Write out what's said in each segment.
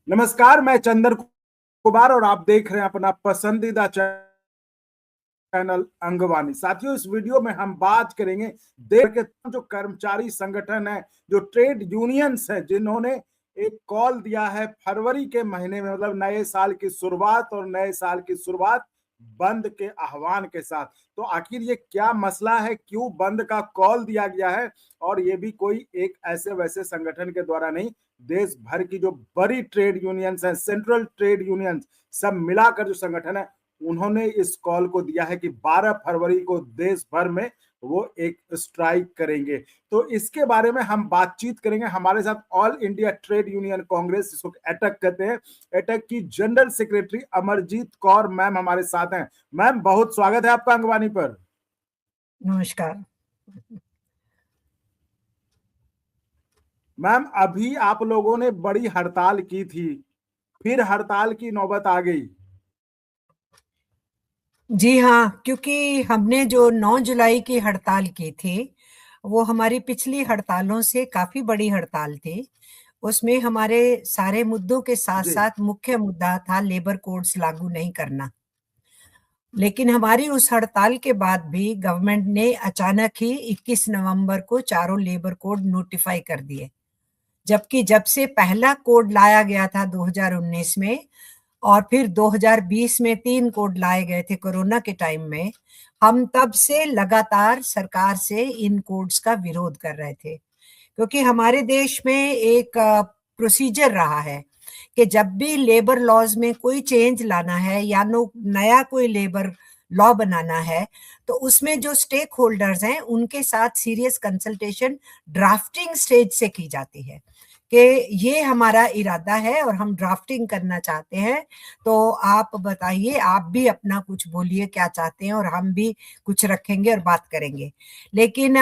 नमस्कार, मैं चंदर कुमार और आप देख रहे हैं अपना पसंदीदा चैनल अंगवानी। साथियों, इस वीडियो में हम बात करेंगे देश के जो कर्मचारी संगठन है, जो ट्रेड यूनियंस है, जिन्होंने एक कॉल दिया है फरवरी के महीने में, मतलब नए साल की शुरुआत, और नए साल की शुरुआत बंद के आह्वान के साथ। तो आखिर ये क्या मसला है, क्यों बंद का कॉल दिया गया है? और ये भी कोई एक ऐसे वैसे संगठन के द्वारा नहीं, देश भर की जो बड़ी ट्रेड यूनियंस हैं, सेंट्रल ट्रेड यूनियंस, सब मिलाकर जो संगठन है, उन्होंने इस कॉल को दिया है कि 12 फरवरी को देश भर में वो एक स्ट्राइक करेंगे। तो इसके बारे में हम बातचीत करेंगे। हमारे साथ all India trade union Congress, जिसको एटक कहते हैं, एटक की general secretary Amarjeet Kaur ma'am हमारे साथ हैं। मैम, बहुत स्वागत है आपका अंगवानी पर। नमस्कार। मैम, अभी आप लोगों ने बड़ी हड़ताल की थी, फिर हड़ताल की नौबत आ गई। जी हाँ, क्योंकि हमने जो 9 जुलाई की हड़ताल की थी, वो हमारी पिछली हड़तालों से काफी बड़ी हड़ताल थी। उसमें हमारे सारे मुद्दों के जी। साथ-साथ मुख्य मुद्दा था लेबर कोड्स लागू नहीं करना। लेकिन हमारी उस हड़ताल के बाद भी गवर्नमेंट ने अचानक ही 21 नवंबर को चारों लेबर कोड नोटिफाई कर दिए। जबकि जब से पहला कोड लाया गया था 2019 में और फिर 2020 में 3 कोड लाए गए थे कोरोना के टाइम में, हम तब से लगातार सरकार से इन कोड्स का विरोध कर रहे थे। क्योंकि हमारे देश में एक प्रोसीजर रहा है कि जब भी लेबर लॉज में कोई चेंज लाना है या नया कोई लेबर लॉ बनाना है, तो उसमें जो स्टेक होल्डर्स हैं उनके साथ सीरियस कंसल्टेशन ड्राफ्टिंग स्टेज से की जाती है कि ये हमारा इरादा है और हम ड्राफ्टिंग करना चाहते हैं। तो आप बताइए, आप भी अपना कुछ बोलिए क्या चाहते हैं और हम भी कुछ रखेंगे और बात करेंगे। लेकिन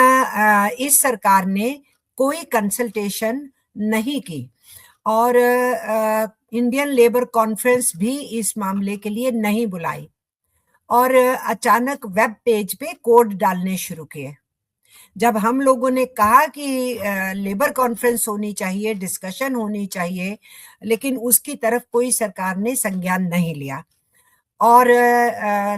इस सरकार ने कोई कंसल्टेशन नहीं की और इंडियन लेबर कॉन्फ्रेंस भी इस मामले के लिए नहीं बुलाई और अचानक वेब पेज पे कोड डालने शुरू किए। जब हम लोगों ने कहा कि लेबर कॉन्फ्रेंस होनी चाहिए, डिस्कशन होनी चाहिए, लेकिन उसकी तरफ कोई सरकार ने संज्ञान नहीं लिया। और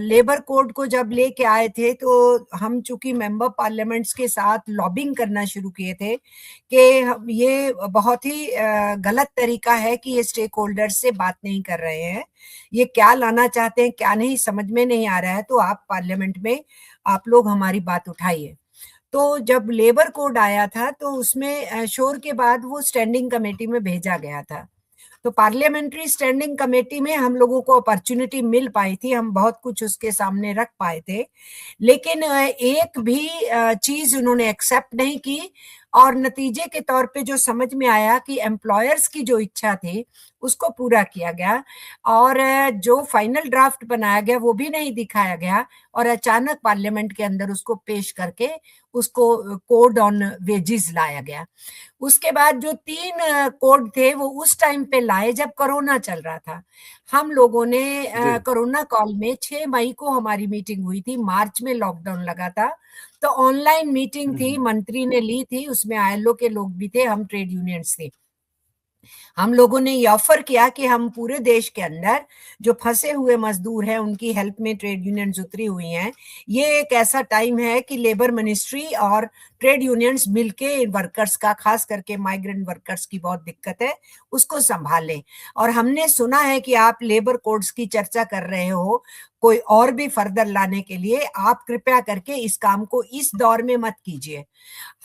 लेबर कोड को जब लेके आए थे तो हम चूंकि मेंबर पार्लियामेंट्स के साथ लॉबिंग करना शुरू किए थे कि ये बहुत ही गलत तरीका है कि ये स्टेक होल्डर्स से बात नहीं कर रहे हैं, ये क्या लाना चाहते हैं क्या नहीं समझ में नहीं आ रहा है, तो आप पार्लियामेंट में आप लोग हमारी बात उठाइए। तो जब लेबर कोड आया था तो उसमें शोर के बाद वो स्टैंडिंग कमेटी में भेजा गया था। तो पार्लियामेंट्री स्टैंडिंग कमेटी में हम लोगों को अपॉर्चुनिटी मिल पाई थी, हम बहुत कुछ उसके सामने रख पाए थे। लेकिन एक भी चीज उन्होंने एक्सेप्ट नहीं की और नतीजे के तौर पे जो समझ में आया कि एम्प्लॉयर्स की जो इच्छा थी उसको पूरा किया गया और जो फाइनल ड्राफ्ट बनाया गया वो भी नहीं दिखाया गया और अचानक पार्लियामेंट के अंदर उसको पेश करके उसको कोड ऑन वेजेस लाया गया। उसके बाद जो 3 कोड थे वो उस टाइम पे लाए जब कोरोना चल रहा था। हम लोगों ने जी। कोरोना कॉल में 6 मई को हमारी मीटिंग हुई थी, मार्च में लॉकडाउन लगा था। तो ऑनलाइन मीटिंग थी, मंत्री ने ली थी, उसमें आईएलओ के लोग भी थे, हम ट्रेड यूनियंस थे। हम लोगों ने ये ऑफर किया कि हम पूरे देश के अंदर जो फंसे हुए मजदूर हैं उनकी हेल्प में ट्रेड यूनियंस उतरी हुई हैं। ये एक ऐसा टाइम है कि लेबर मिनिस्ट्री और ट्रेड यूनियंस मिलके वर्कर्स का, खास करके माइग्रेंट वर्कर्स की बहुत दिक्कत है, उसको संभालें। और हमने सुना है कि आप लेबर कोड्स की चर्चा कर रहे हो कोई और भी फर्दर लाने के लिए, आप कृपया करके इस काम को इस दौर में मत कीजिए।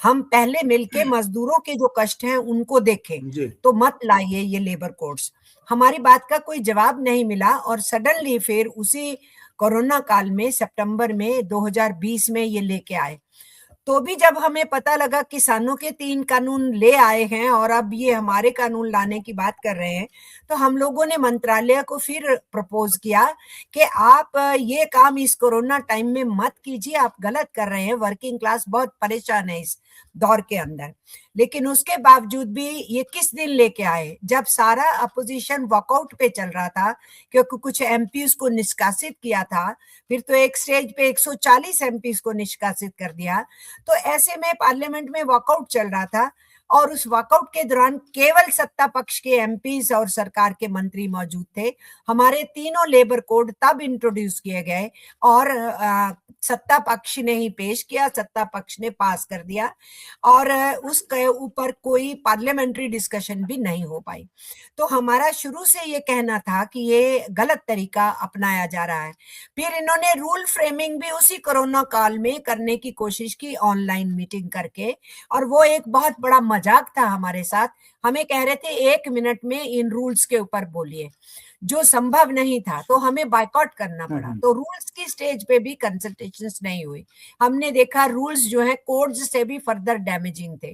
हम पहले मिलके मजदूरों के जो कष्ट हैं उनको देखें, जी। तो मत लाइए ये लेबर कोड्स। हमारी बात का कोई जवाब नहीं मिला और सडनली फिर उसी कोरोना काल में सितंबर में 2020 में ये लेके आए। तो भी जब हमें पता लगा किसानों के 3 कानून ले आए हैं और अब ये हमारे कानून लाने की बात कर रहे हैं, तो हम लोगों ने मंत्रालय को फिर प्रपोज किया कि आप ये काम इस कोरोना टाइम में मत कीजिए, आप गलत कर रहे हैं, वर्किंग क्लास बहुत परेशान है इस दौर के अंदर। लेकिन उसके बावजूद भी ये किस दिन लेके आए, जब सारा अपोजिशन वॉकआउट पे चल रहा था, क्योंकि कुछ एमपीज को निष्कासित किया था। फिर तो एक स्टेज पे 140 एमपीज को निष्कासित कर दिया। तो ऐसे में पार्लियामेंट में वॉकआउट चल रहा था और उस वॉकआउट के दौरान केवल सत्ता पक्ष के एमपीज और सरकार के मंत्री मौजूद थे। हमारे तीनों लेबर कोड तब इंट्रोड्यूस किए गए और सत्ता पक्ष ने ही पेश किया, सत्ता पक्ष ने पास कर दिया और उसके ऊपर कोई पार्लियामेंट्री डिस्कशन भी नहीं हो पाई। तो हमारा शुरू से ये कहना था कि ये गलत तरीका अपनाया जा रहा है। फिर इन्होंने रूल फ्रेमिंग भी उसी कोरोना काल में करने की कोशिश की, ऑनलाइन मीटिंग करके, और वो एक बहुत बड़ा मजाक था हमारे साथ। हमें कह रहे थे 1 मिनट में इन रूल्स के ऊपर बोलिए, जो संभव नहीं था, तो हमें बायकॉट करना पड़ा। तो रूल्स की स्टेज पे भी कंसल्टेशंस नहीं हुई। हमने देखा रूल्स जो है कोड्स से भी फर्दर डैमेजिंग थे।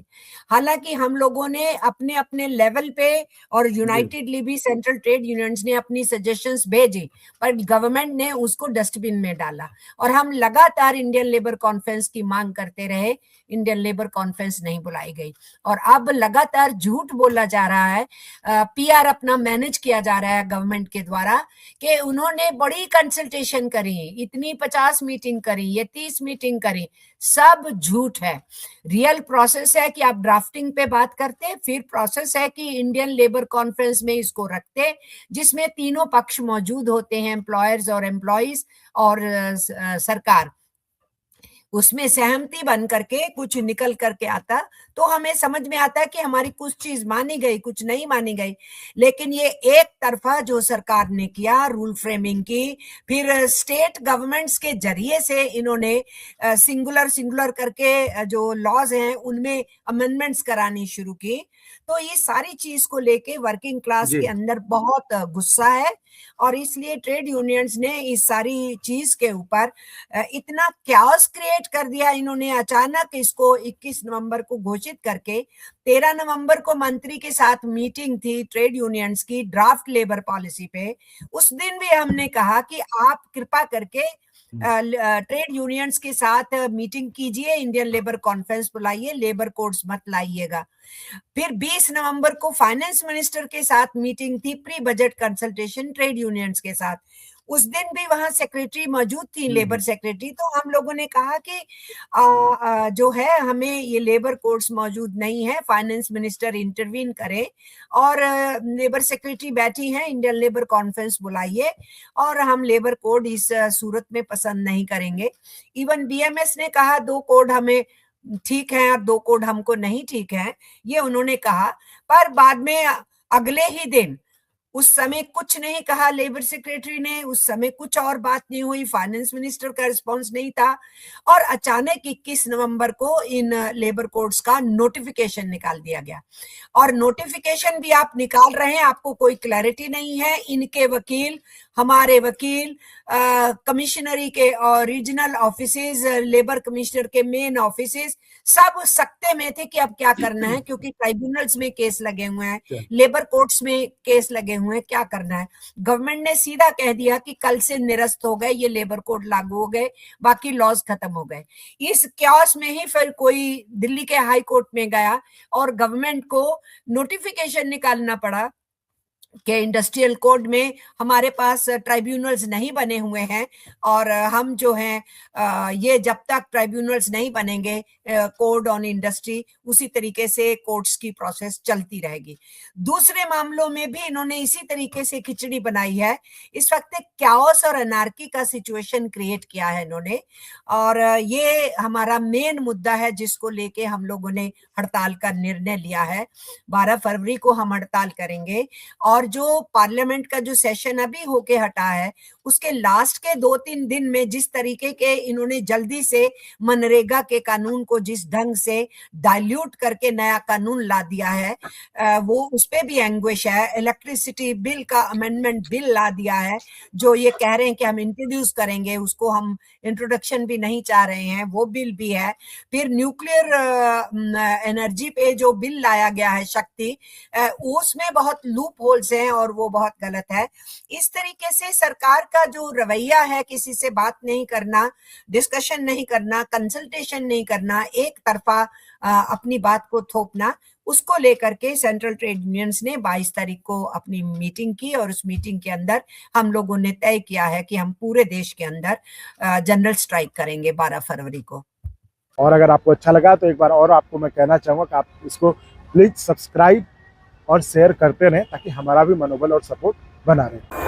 हालांकि हम लोगों ने अपने अपने लेवल पे और यूनाइटेडली भी सेंट्रल ट्रेड यूनियंस ने अपनी सजेशंस भेजी, पर गवर्नमेंट ने उसको डस्टबिन में डाला और हम लगातार इंडियन लेबर कॉन्फ्रेंस की मांग करते रहे। इंडियन लेबर कॉन्फ्रेंस नहीं बुलाई गई और अब लगातार झूठ बोला जा रहा है, पीआर अपना मैनेज किया जा रहा है गवर्नमेंट के द्वारा कि उन्होंने बड़ी कंसल्टेशन करी, इतनी 50 मीटिंग करी, ये 30 मीटिंग करी। सब झूठ है। रियल प्रोसेस है कि आप ड्राफ्टिंग पे बात करते, फिर प्रोसेस है कि इंडियन लेबर कॉन्फ्रेंस में इसको रखते, जिसमें तीनों पक्ष मौजूद होते हैं, एम्प्लॉयर्स और एम्प्लॉइज और सरकार। उसमें सहमति बन करके कुछ निकल करके आता तो हमें समझ में आता है कि हमारी कुछ चीज मानी गई, कुछ नहीं मानी गई। लेकिन ये एक तरफा जो सरकार ने किया रूल फ्रेमिंग की, फिर स्टेट गवर्नमेंट्स के जरिए से इन्होंने सिंगुलर करके जो लॉज हैं उनमें अमेंडमेंट्स करानी शुरू की। तो ये सारी चीज को लेके वर्किंग क्लास के अंदर बहुत गुस्सा है और इसलिए ट्रेड यूनियंस ने इस सारी चीज के ऊपर इतना क्याओस क्रिएट कर दिया। इन्होंने अचानक इसको 21 नवंबर को घोषित करके 13 नवंबर को मंत्री के साथ मीटिंग थी ट्रेड यूनियंस की ड्राफ्ट लेबर पॉलिसी पे। उस दिन भी हमने कहा कि आप कृपा करके ट्रेड यूनियंस के साथ मीटिंग कीजिए, इंडियन लेबर कॉन्फ्रेंस बुलाइए, लेबर कोड्स मत लाइएगा। फिर 20 नवंबर को फाइनेंस मिनिस्टर के साथ मीटिंग थी, pre budget consultation trade unions के साथ। उस दिन भी वहां सेक्रेटरी मौजूद थी, लेबर सेक्रेटरी। तो हम लोगों ने कहा कि जो है हमें ये लेबर कोड्स मौजूद नहीं है, फाइनेंस मिनिस्टर इंटरवीन करे और लेबर सेक्रेटरी बैठी हैं, इंडियन लेबर कॉन्फ्रेंस बुलाइए और हम लेबर कोड इस सूरत में पसंद नहीं करेंगे। इवन बीएमएस ने कहा 2 कोड हमें ठीक है और 2 कोड हमको नहीं ठीक है, ये उन्होंने कहा। पर बाद में अगले ही दिन, उस समय कुछ नहीं कहा लेबर सेक्रेटरी ने, उस समय कुछ और बात नहीं हुई, फाइनेंस मिनिस्टर का रिस्पांस नहीं था और अचानक 21 नवंबर को इन लेबर कोड्स का नोटिफिकेशन निकाल दिया गया। और नोटिफिकेशन भी आप निकाल रहे हैं, आपको कोई क्लैरिटी नहीं है। इनके वकील, हमारे वकील, कमिश्नरी के और रीजनल ऑफिसेज, लेबर कमिश्नर के मेन ऑफिसेज सब सकते में थे कि अब क्या करना है, क्योंकि ट्राइब्यूनल्स में केस लगे हुए हैं, लेबर कोर्ट्स में केस लगे हुए हैं, क्या करना है। गवर्नमेंट ने सीधा कह दिया कि कल से निरस्त हो गए, ये लेबर कोड लागू हो गए, बाकी लॉज खत्म हो गए। इस क्यास में ही फिर कोई दिल्ली के हाई कोर्ट में गया और गवर्नमेंट को नोटिफिकेशन निकालना पड़ा कि इंडस्ट्रियल कोड में हमारे पास ट्राइब्यूनल्स नहीं बने हुए हैं और हम जो हैं ये जब तक ट्राइब्यूनल्स नहीं बनेंगे कोड ऑन इंडस्ट्री, उसी तरीके से कोर्ट्स की प्रोसेस चलती रहेगी। दूसरे मामलों में भी इन्होंने इसी तरीके से खिचड़ी बनाई है। इस वक्त क्याओस और अनार्की का सिचुएशन क्रिएट किया है इन्होंने और ये हमारा मेन मुद्दा है जिसको लेके हम लोगों ने हड़ताल का निर्णय लिया है। 12 फरवरी को हम हड़ताल करेंगे और जो पार्लियामेंट का जो सेशन अभी होके हटा है उसके लास्ट के 2-3 दिन में जिस तरीके के इन्होंने जल्दी से मनरेगा के कानून को जिस ढंग से डाइल्यूट करके नया कानून ला दिया है वो उस पे भी एंग्विश है। इलेक्ट्रिसिटी बिल का अमेंडमेंट बिल ला दिया है जो ये कह रहे हैं कि हम इंट्रोड्यूस करेंगे, उसको हम इंट्रोडक्शन भी नहीं चाह रहे हैं, वो बिल भी है। फिर न्यूक्लियर एनर्जी पे जो बिल लाया गया है शक्ति, उसमें बहुत लूप होल्स हैं और वो बहुत गलत है। इस तरीके से सरकार का जो रवैया है, किसी से बात नहीं करना, डिस्कशन नहीं करना, कंसल्टेशन नहीं करना, एक तरफा अपनी बात को थोपना, उसको लेकर के सेंट्रल ट्रेड यूनियंस ने 22 तारीख को अपनी मीटिंग की और उस मीटिंग के अंदर हम लोगों ने तय किया है कि हम पूरे देश के अंदर जनरल स्ट्राइक करेंगे 12 फरवरी को। और अगर आपको अच्छा लगा तो एक बार और आपको मैं कहना चाहूंगा कि आप इसको प्लीज सब्सक्राइब और शेयर करते रहें ताकि हमारा भी मनोबल और सपोर्ट बना रहे।